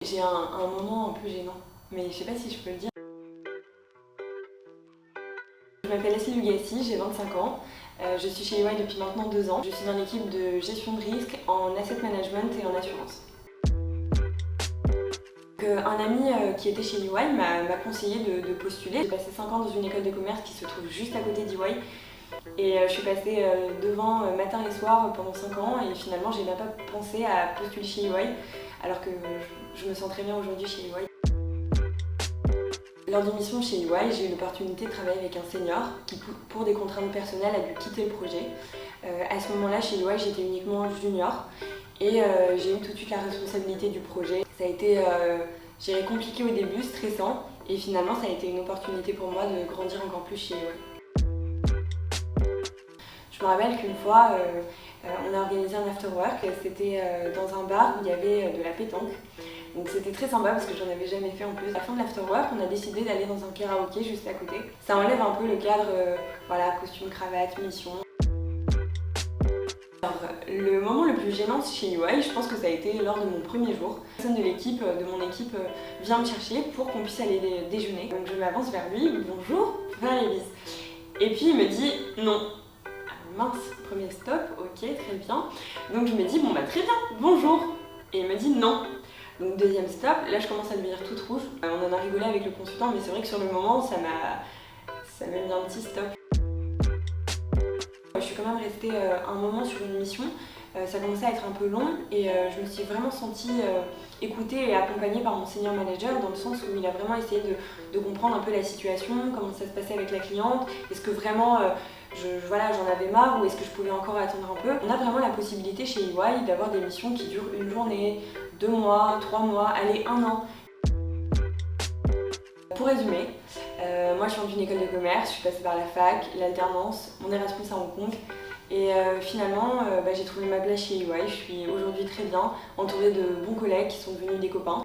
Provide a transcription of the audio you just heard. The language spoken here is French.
J'ai un moment un peu gênant, mais je sais pas si je peux le dire. Je m'appelle Leslie Lugassi, j'ai 25 ans. Je suis chez EY depuis maintenant 2 ans. Je suis dans l'équipe de gestion de risque en asset management et en assurance. Un ami qui était chez EY m'a conseillé de postuler. J'ai passé 5 ans dans une école de commerce qui se trouve juste à côté d'EY. Et je suis passée devant matin et soir pendant 5 ans et finalement j'ai même pas pensé à postuler chez EY alors que je me sens très bien aujourd'hui chez EY. Lors d'une mission chez EY, j'ai eu l'opportunité de travailler avec un senior qui, pour des contraintes personnelles, a dû quitter le projet. À ce moment-là, chez EY, j'étais uniquement junior et j'ai eu tout de suite la responsabilité du projet. Ça a été compliqué au début, stressant, et finalement, ça a été une opportunité pour moi de grandir encore plus chez EY. Je me rappelle qu'une fois, on a organisé un after-work. C'était dans un bar où il y avait de la pétanque. Donc c'était très sympa parce que j'en avais jamais fait en plus. À la fin de l'after-work, on a décidé d'aller dans un karaoké juste à côté. Ça enlève un peu le cadre, voilà, costume, cravate, mission. Alors, le moment le plus gênant chez EY, je pense que ça a été lors de mon premier jour. Personne de l'équipe, de mon équipe, vient me chercher pour qu'on puisse aller déjeuner. Donc je m'avance vers lui, bonjour, faire les bises. Et puis il me dit non. Mince, premier stop, ok, très bien. Donc je me dis, bon bah très bien, bonjour. Et il me dit non. Donc deuxième stop, là je commence à devenir toute rouge. On en a rigolé avec le consultant, mais c'est vrai que sur le moment, ça m'a mis un petit stop. Je suis quand même restée un moment sur une mission. Ça commençait à être un peu long et je me suis vraiment sentie écoutée et accompagnée par mon senior manager dans le sens où il a vraiment essayé de comprendre un peu la situation, comment ça se passait avec la cliente, est-ce que vraiment voilà, j'en avais marre ou est-ce que je pouvais encore attendre un peu. On a vraiment la possibilité chez EY d'avoir des missions qui durent une journée, 2 mois, 3 mois, allez 1 an. Pour résumer, moi je viens d'une école de commerce, je suis passée par la fac, l'alternance, mon Erasmus à Hong Kong et finalement j'ai trouvé ma place chez EY. Je suis aujourd'hui très bien, entourée de bons collègues qui sont devenus des copains.